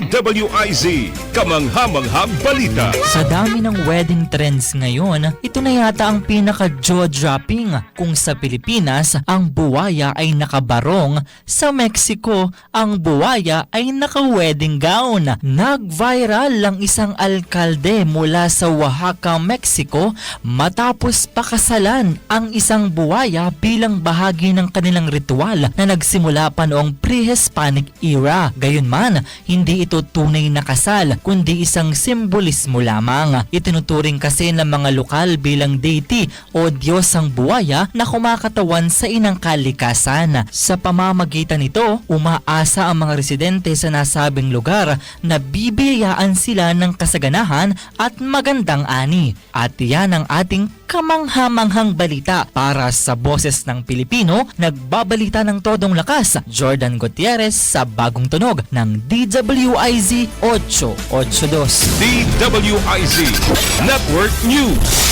DWIZ, kamangha-manghang balita. Sa dami ng wedding trends ngayon, ito na yata ang pinaka-jaw-dropping. Kung sa Pilipinas, ang buwaya ay nakabarong, sa Mexico, ang buwaya ay naka-wedding gown. Nag-viral ang isang alkalde mula sa Oaxaca, Mexico matapos pakasalan ang isang buwaya bilang bahagi ng kanilang ritual na nagsimula pa noong pre-Hispanic era. Gayunman, hindi ito tunay na kasal, kundi isang simbolismo lamang. Itinuturing kasi ng mga lokal bilang deity o Diyos ang buwaya na kumakatawan sa inang kalikasan. Sa pamamagitan nito, umaasa ang mga residente sa nasabing lugar na bibiyayaan sila ng kasaganahan at magandang ani. At yan ang ating kamangha-manghang balita. Para sa Boses ng Pilipino, nagbabalita ng todong lakas, Jordan Gutierrez sa Bagong Tunog ng DWIZ 882. DWIZ Network News.